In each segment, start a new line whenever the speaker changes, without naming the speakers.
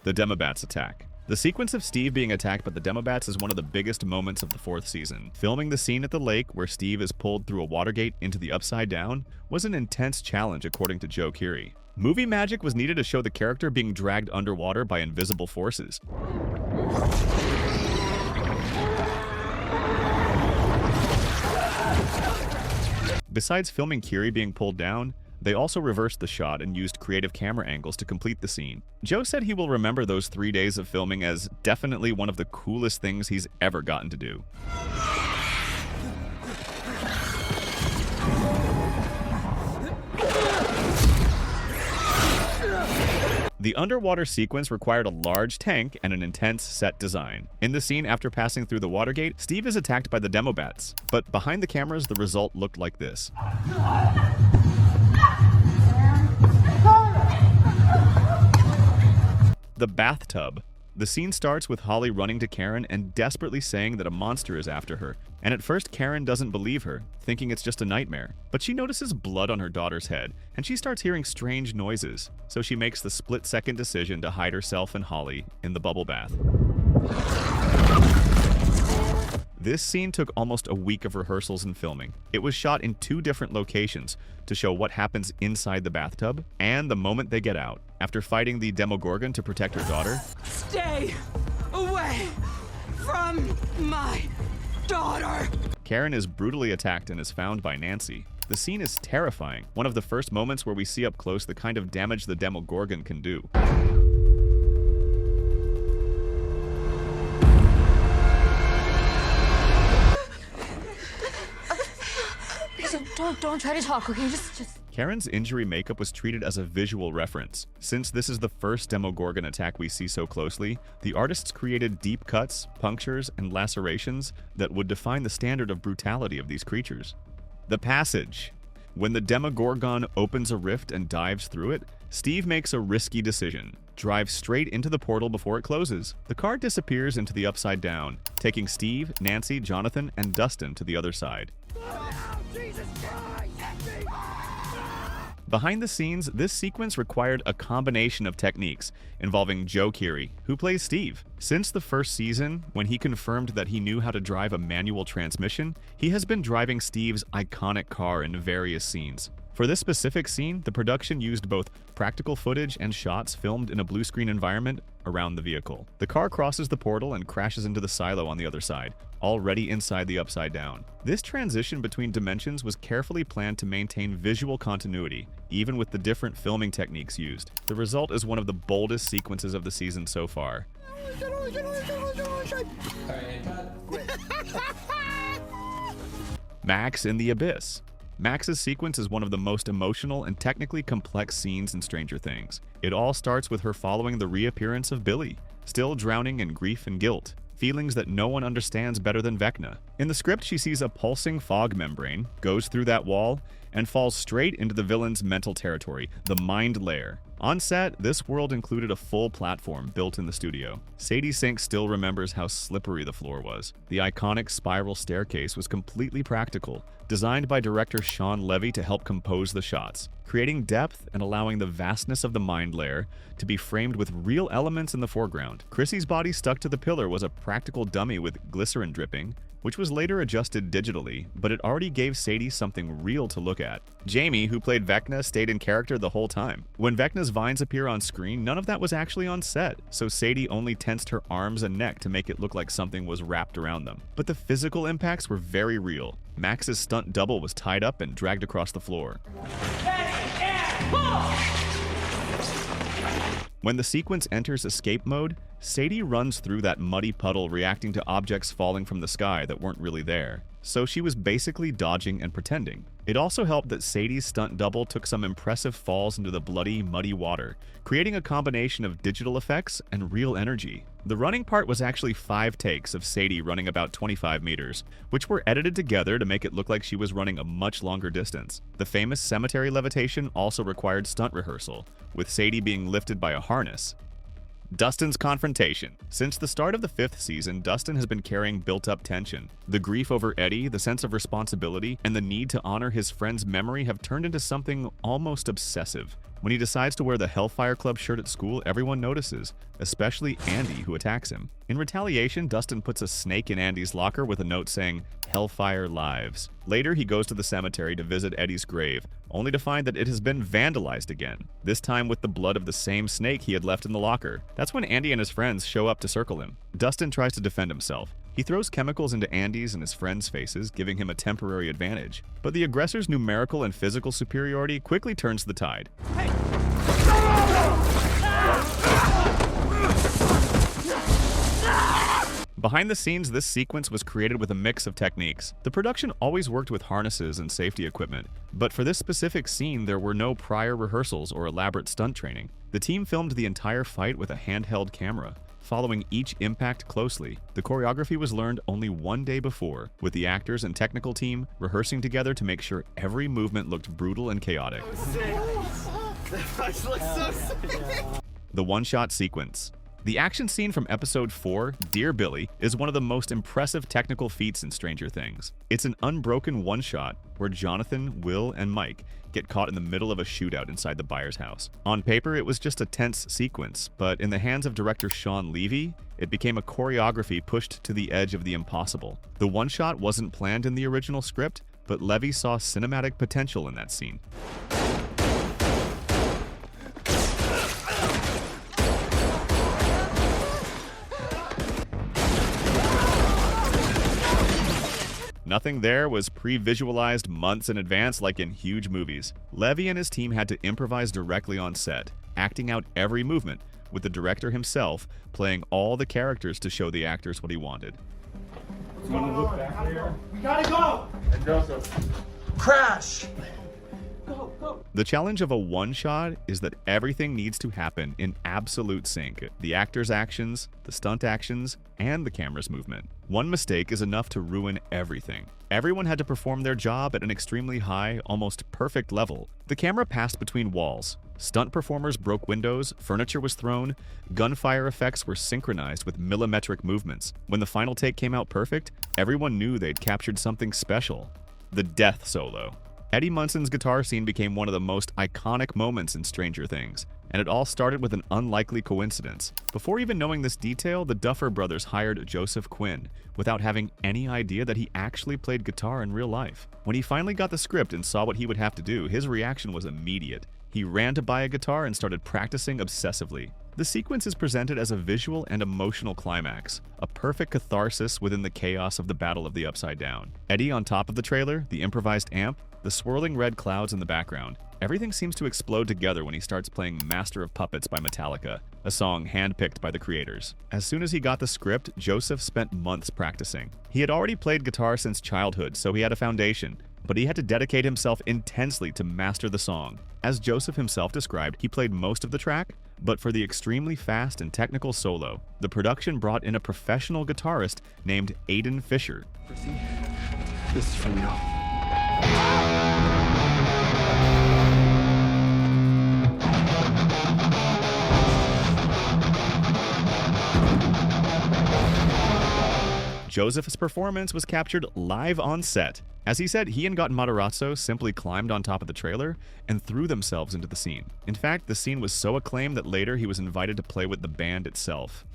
The demobats attack. The sequence of Steve being attacked by the demobats is one of the biggest moments of the 4th season. Filming the scene at the lake where Steve is pulled through a water gate into the Upside Down was an intense challenge according to Joe Keery. Movie magic was needed to show the character being dragged underwater by invisible forces. Besides filming Keery being pulled down, they also reversed the shot and used creative camera angles to complete the scene. Joe said he will remember those 3 days of filming as definitely one of the coolest things he's ever gotten to do. The underwater sequence required a large tank and an intense set design. In the scene after passing through the water gate, Steve is attacked by the demobats, but behind the cameras the result looked like this. The bathtub. The scene starts with Holly running to Karen and desperately saying that a monster is after her. And at first Karen doesn't believe her, thinking it's just a nightmare. But she notices blood on her daughter's head, and she starts hearing strange noises. So she makes the split-second decision to hide herself and Holly in the bubble bath. This scene took almost a week of rehearsals and filming. It was shot in 2 different locations to show what happens inside the bathtub and the moment they get out. After fighting the demogorgon to protect her daughter,
"Stay away from my daughter!"
Karen is brutally attacked and is found by Nancy. The scene is terrifying, one of the first moments where we see up close the kind of damage the demogorgon can do.
Don't try to talk, okay? Just...
Karen's injury makeup was treated as a visual reference. Since this is the first demogorgon attack we see so closely, the artists created deep cuts, punctures, and lacerations that would define the standard of brutality of these creatures. The passage. When the demogorgon opens a rift and dives through it, Steve makes a risky decision. Drive straight into the portal before it closes. The car disappears into the Upside Down, taking Steve, Nancy, Jonathan, and Dustin to the other side. Behind the scenes, this sequence required a combination of techniques involving Joe Keery, who plays Steve. Since the first season, when he confirmed that he knew how to drive a manual transmission, he has been driving Steve's iconic car in various scenes. For this specific scene, the production used both practical footage and shots filmed in a blue screen environment around the vehicle. The car crosses the portal and crashes into the silo on the other side, already inside the Upside Down. This transition between dimensions was carefully planned to maintain visual continuity, even with the different filming techniques used. The result is one of the boldest sequences of the season so far. Max in the Abyss. Max's sequence is one of the most emotional and technically complex scenes in Stranger Things. It all starts with her following the reappearance of Billy, still drowning in grief and guilt, feelings that no one understands better than Vecna. In the script, she sees a pulsing fog membrane, goes through that wall, and falls straight into the villain's mental territory, the Mind Layer. On set, this world included a full platform built in the studio. Sadie Sink still remembers how slippery the floor was. The iconic spiral staircase was completely practical, designed by director Sean Levy to help compose the shots, creating depth and allowing the vastness of the Mind Layer to be framed with real elements in the foreground. Chrissy's body stuck to the pillar was a practical dummy with glycerin dripping, which was later adjusted digitally, but it already gave Sadie something real to look at. Jamie, who played Vecna, stayed in character the whole time. When Vecna's vines appear on screen, none of that was actually on set, so Sadie only tensed her arms and neck to make it look like something was wrapped around them. But the physical impacts were very real. Max's stunt double was tied up and dragged across the floor. When the sequence enters escape mode, Sadie runs through that muddy puddle reacting to objects falling from the sky that weren't really there. So she was basically dodging and pretending. It also helped that Sadie's stunt double took some impressive falls into the bloody, muddy water, creating a combination of digital effects and real energy. The running part was actually 5 takes of Sadie running about 25 meters, which were edited together to make it look like she was running a much longer distance. The famous cemetery levitation also required stunt rehearsal, with Sadie being lifted by a harness. Dustin's confrontation. Since the start of the 5th season, Dustin has been carrying built-up tension. The grief over Eddie, the sense of responsibility, and the need to honor his friend's memory have turned into something almost obsessive. When he decides to wear the Hellfire Club shirt at school, everyone notices, especially Andy, who attacks him. In retaliation, Dustin puts a snake in Andy's locker with a note saying, "Hellfire Lives." Later, he goes to the cemetery to visit Eddie's grave, only to find that it has been vandalized again, this time with the blood of the same snake he had left in the locker. That's when Andy and his friends show up to circle him. Dustin tries to defend himself. He throws chemicals into Andy's and his friends' faces, giving him a temporary advantage. But the aggressor's numerical and physical superiority quickly turns the tide. Behind the scenes, this sequence was created with a mix of techniques. The production always worked with harnesses and safety equipment, but for this specific scene, there were no prior rehearsals or elaborate stunt training. The team filmed the entire fight with a handheld camera, following each impact closely. The choreography was learned only one day before, with the actors and technical team rehearsing together to make sure every movement looked brutal and chaotic. The one-shot sequence. The action scene from episode 4, Dear Billy, is one of the most impressive technical feats in Stranger Things. It's an unbroken one-shot where Jonathan, Will, and Mike get caught in the middle of a shootout inside the Byers' house. On paper, it was just a tense sequence, but in the hands of director Sean Levy, it became a choreography pushed to the edge of the impossible. The one-shot wasn't planned in the original script, but Levy saw cinematic potential in that scene. Nothing there was pre-visualized months in advance like in huge movies. Levy and his team had to improvise directly on set, acting out every movement, with the director himself playing all the characters to show the actors what he wanted.
We gotta go!
And Joseph.
Crash!
The challenge of a one-shot is that everything needs to happen in absolute sync. The actor's actions, the stunt actions, and the camera's movement. One mistake is enough to ruin everything. Everyone had to perform their job at an extremely high, almost perfect level. The camera passed between walls. Stunt performers broke windows, furniture was thrown, gunfire effects were synchronized with millimetric movements. When the final take came out perfect, everyone knew they'd captured something special. The death solo. Eddie Munson's guitar scene became one of the most iconic moments in Stranger Things, and it all started with an unlikely coincidence. Before even knowing this detail, the Duffer Brothers hired Joseph Quinn, without having any idea that he actually played guitar in real life. When he finally got the script and saw what he would have to do, his reaction was immediate. He ran to buy a guitar and started practicing obsessively. The sequence is presented as a visual and emotional climax, a perfect catharsis within the chaos of the Battle of the Upside Down. Eddie on top of the trailer, the improvised amp, the swirling red clouds in the background. Everything seems to explode together when he starts playing Master of Puppets by Metallica, a song handpicked by the creators. As soon as he got the script, Joseph spent months practicing. He had already played guitar since childhood, so he had a foundation, but he had to dedicate himself intensely to master the song. As Joseph himself described, he played most of the track, but for the extremely fast and technical solo, the production brought in a professional guitarist named Aiden Fisher.
This is from you.
Joseph's performance was captured live on set. As he said, he and Got Matarazzo simply climbed on top of the trailer and threw themselves into the scene. In fact, the scene was so acclaimed that later he was invited to play with the band itself.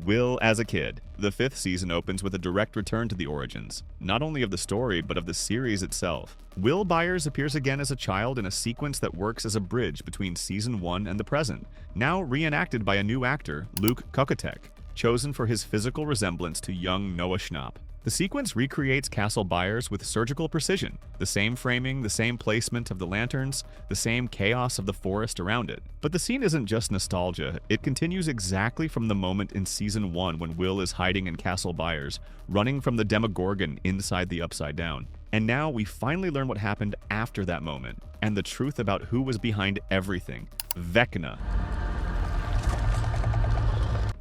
Will as a kid. The 5th season opens with a direct return to the origins, not only of the story, but of the series itself. Will Byers appears again as a child in a sequence that works as a bridge between season 1 and the present, now reenacted by a new actor, Luke Kokotek, chosen for his physical resemblance to young Noah Schnapp. The sequence recreates Castle Byers with surgical precision, the same framing, the same placement of the lanterns, the same chaos of the forest around it. But the scene isn't just nostalgia, it continues exactly from the moment in season 1 when Will is hiding in Castle Byers, running from the demogorgon inside the Upside Down. And now we finally learn what happened after that moment, and the truth about who was behind everything, Vecna.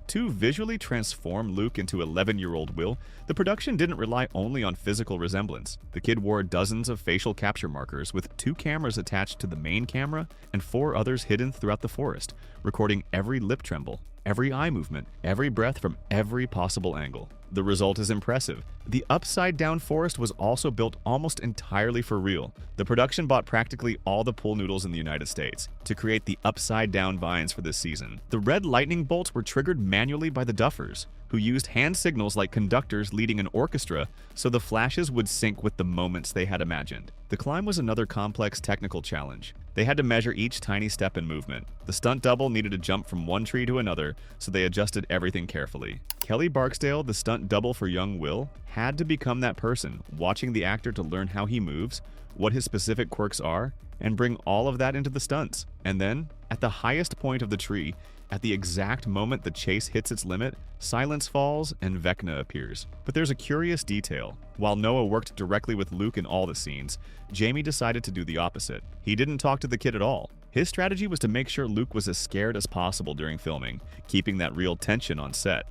To visually transform Luke into 11-year-old Will, the production didn't rely only on physical resemblance. The kid wore dozens of facial capture markers with 2 cameras attached to the main camera and 4 others hidden throughout the forest, recording every lip tremble, every eye movement, every breath from every possible angle. The result is impressive. The upside-down forest was also built almost entirely for real. The production bought practically all the pool noodles in the United States to create the upside-down vines for this season. The red lightning bolts were triggered manually by the Duffers, who used hand signals like conductors leading an orchestra so the flashes would sync with the moments they had imagined. The climb was another complex technical challenge. They had to measure each tiny step in movement. The stunt double needed to jump from one tree to another, so they adjusted everything carefully. Kelly Barksdale, the stunt double for young Will, had to become that person, watching the actor to learn how he moves, what his specific quirks are, and bring all of that into the stunts. And then, at the highest point of the tree, at the exact moment the chase hits its limit, silence falls and Vecna appears. But there's a curious detail. While Noah worked directly with Luke in all the scenes, Jamie decided to do the opposite. He didn't talk to the kid at all. His strategy was to make sure Luke was as scared as possible during filming, keeping that real tension on set.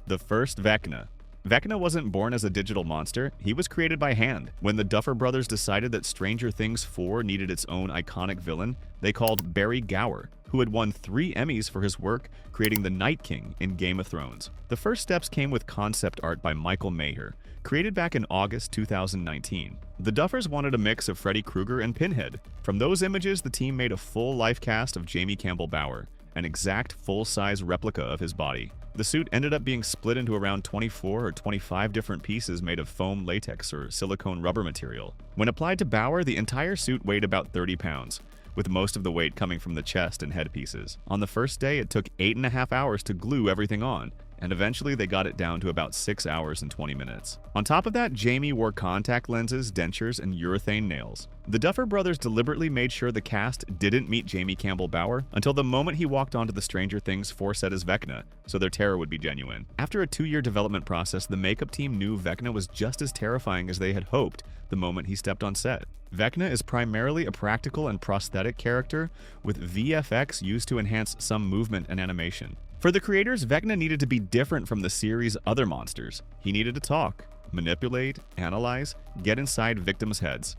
The first Vecna. Vecna wasn't born as a digital monster, he was created by hand. When the Duffer Brothers decided that Stranger Things 4 needed its own iconic villain, they called Barry Gower, who had won 3 Emmys for his work creating the Night King in Game of Thrones. The first steps came with concept art by Michael Maher, created back in August 2019. The Duffers wanted a mix of Freddy Krueger and Pinhead. From those images, the team made a full-life cast of Jamie Campbell Bower, an exact full-size replica of his body. The suit ended up being split into around 24 or 25 different pieces made of foam latex or silicone rubber material. When applied to Bower, the entire suit weighed about 30 pounds, with most of the weight coming from the chest and head pieces. On the first day, it took 8.5 hours to glue everything on, and eventually they got it down to about 6 hours and 20 minutes. On top of that, Jamie wore contact lenses, dentures, and urethane nails. The Duffer Brothers deliberately made sure the cast didn't meet Jamie Campbell Bower until the moment he walked onto the Stranger Things 4 set as Vecna, so their terror would be genuine. After a 2-year development process, the makeup team knew Vecna was just as terrifying as they had hoped the moment he stepped on set. Vecna is primarily a practical and prosthetic character, with VFX used to enhance some movement and animation. For the creators, Vecna needed to be different from the series' other monsters. He needed to talk, manipulate, analyze, get inside victims' heads.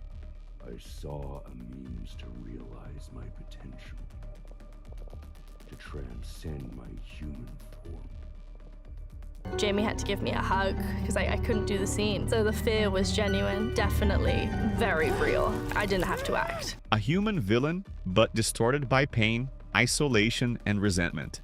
I saw a means to realize my potential, to transcend my human form.
Jamie had to give me a hug because I couldn't do the scene. So the fear was genuine, definitely very real. I didn't have to act.
A human villain, but distorted by pain, isolation, and resentment.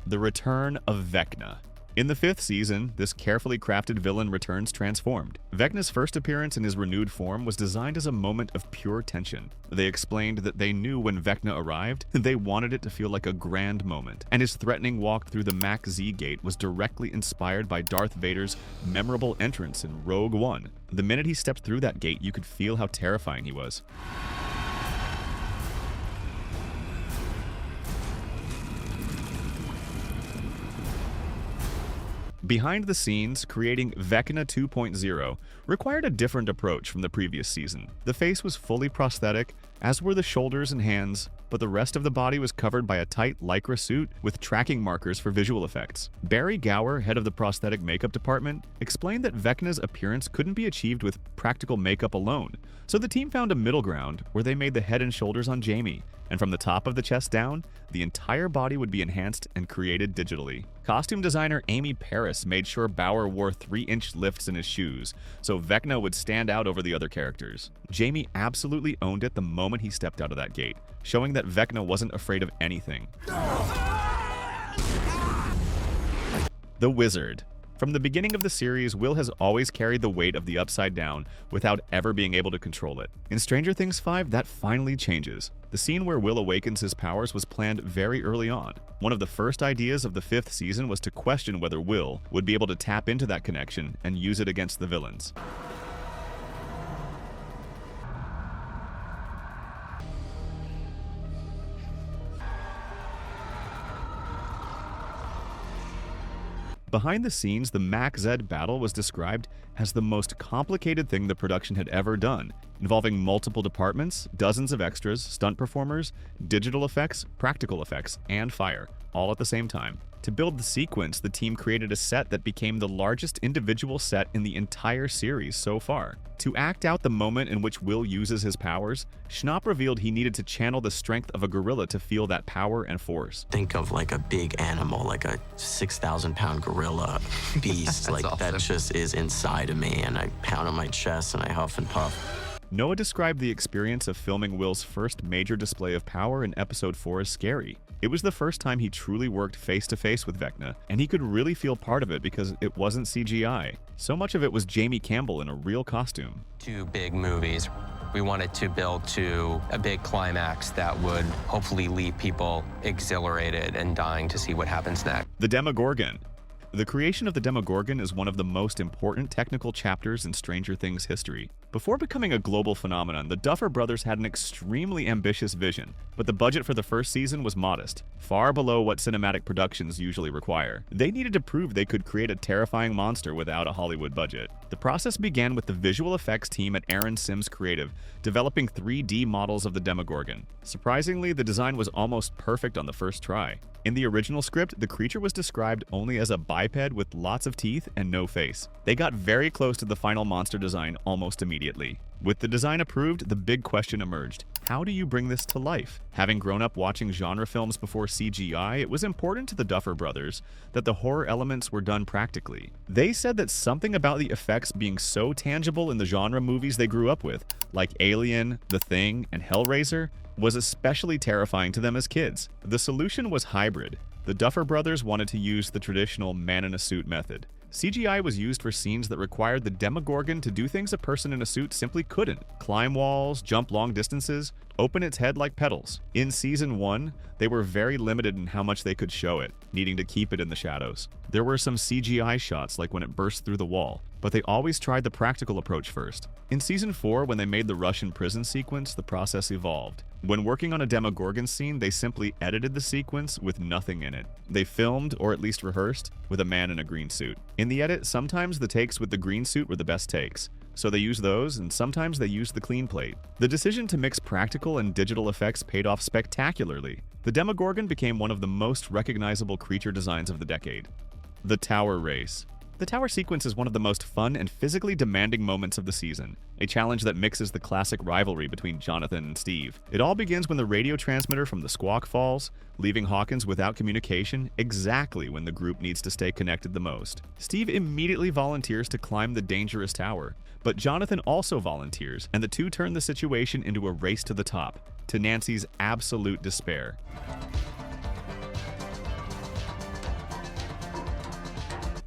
The return of Vecna. In the 5th season, this carefully crafted villain returns transformed. Vecna's first appearance in his renewed form was designed as a moment of pure tension. They explained that they knew when Vecna arrived, they wanted it to feel like a grand moment, and his threatening walk through the Mac Z gate was directly inspired by Darth Vader's memorable entrance in Rogue One. The minute he stepped through that gate, you could feel how terrifying he was. Behind the scenes, creating Vecna 2.0 required a different approach from the previous season. The face was fully prosthetic, as were the shoulders and hands, but the rest of the body was covered by a tight lycra suit with tracking markers for visual effects. Barry Gower, head of the prosthetic makeup department, explained that Vecna's appearance couldn't be achieved with practical makeup alone, so the team found a middle ground where they made the head and shoulders on Jamie, and from the top of the chest down, the entire body would be enhanced and created digitally. Costume designer Amy Paris made sure Bower wore 3-inch lifts in his shoes, so Vecna would stand out over the other characters. Jamie absolutely owned it the moment he stepped out of that gate, showing that Vecna wasn't afraid of anything. The Wizard. From the beginning of the series, Will has always carried the weight of the Upside Down without ever being able to control it. In Stranger Things 5, that finally changes. The scene where Will awakens his powers was planned very early on. One of the first ideas of the 5th season was to question whether Will would be able to tap into that connection and use it against the villains. Behind the scenes, the Mac Z battle was described as the most complicated thing the production had ever done, involving multiple departments, dozens of extras, stunt performers, digital effects, practical effects, and fire, all at the same time. To build the sequence, the team created a set that became the largest individual set in the entire series so far. To act out the moment in which Will uses his powers, Schnapp revealed he needed to channel the strength of a gorilla to feel that power and force.
Think of like a big animal, like a 6,000-pound gorilla beast. Like
awesome.
That just is inside of me, and I pound on my chest and I huff and puff.
Noah described the experience of filming Will's first major display of power in episode 4 as scary. It was the first time he truly worked face-to-face with Vecna, and he could really feel part of it because it wasn't CGI. So much of it was Jamie Campbell in a real costume.
2 big movies. We wanted to build to a big climax that would hopefully leave people exhilarated and dying to see what happens next.
The Demogorgon. The creation of the Demogorgon is one of the most important technical chapters in Stranger Things history. Before becoming a global phenomenon, the Duffer Brothers had an extremely ambitious vision, but the budget for the first season was modest, far below what cinematic productions usually require. They needed to prove they could create a terrifying monster without a Hollywood budget. The process began with the visual effects team at Aaron Sims Creative developing 3D models of the Demogorgon. Surprisingly, the design was almost perfect on the first try. In the original script, the creature was described only as a biped with lots of teeth and no face. They got very close to the final monster design almost immediately. With the design approved, the big question emerged. How do you bring this to life? Having grown up watching genre films before CGI, it was important to the Duffer Brothers that the horror elements were done practically. They said that something about the effects being so tangible in the genre movies they grew up with, like Alien, The Thing, and Hellraiser, was especially terrifying to them as kids. The solution was hybrid. The Duffer Brothers wanted to use the traditional man-in-a-suit method. CGI was used for scenes that required the Demogorgon to do things a person in a suit simply couldn't. Climb walls, jump long distances, open its head like petals. In Season 1, they were very limited in how much they could show it, needing to keep it in the shadows. There were some CGI shots like when it burst through the wall, but they always tried the practical approach first. In Season 4, when they made the Russian prison sequence, the process evolved. When working on a Demogorgon scene, they simply edited the sequence with nothing in it. They filmed, or at least rehearsed, with a man in a green suit. In the edit, sometimes the takes with the green suit were the best takes, so they used those, and sometimes they used the clean plate. The decision to mix practical and digital effects paid off spectacularly. The Demogorgon became one of the most recognizable creature designs of the decade. The Tower Race. The tower sequence is one of the most fun and physically demanding moments of the season, a challenge that mixes the classic rivalry between Jonathan and Steve. It all begins when the radio transmitter from the Squawk falls, leaving Hawkins without communication exactly when the group needs to stay connected the most. Steve immediately volunteers to climb the dangerous tower, but Jonathan also volunteers, and the two turn the situation into a race to the top, to Nancy's absolute despair.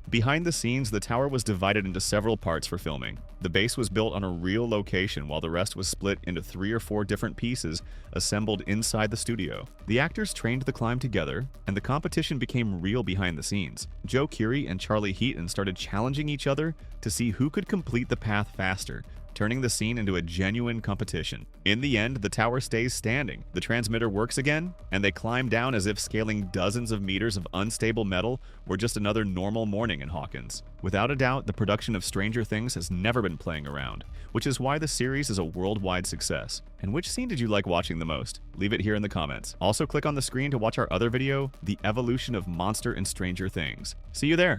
Behind the scenes, the tower was divided into several parts for filming. The base was built on a real location, while the rest was split into 3 or 4 different pieces assembled inside the studio. The actors trained the climb together, and the competition became real behind the scenes. Joe Keery and Charlie Heaton started challenging each other to see who could complete the path faster, turning the scene into a genuine competition. In the end, the tower stays standing, the transmitter works again, and they climb down as if scaling dozens of meters of unstable metal were just another normal morning in Hawkins. Without a doubt, the production of Stranger Things has never been playing around, which is why the series is a worldwide success. And which scene did you like watching the most? Leave it here in the comments. Also, click on the screen to watch our other video, The Evolution of Monster in Stranger Things. See you there!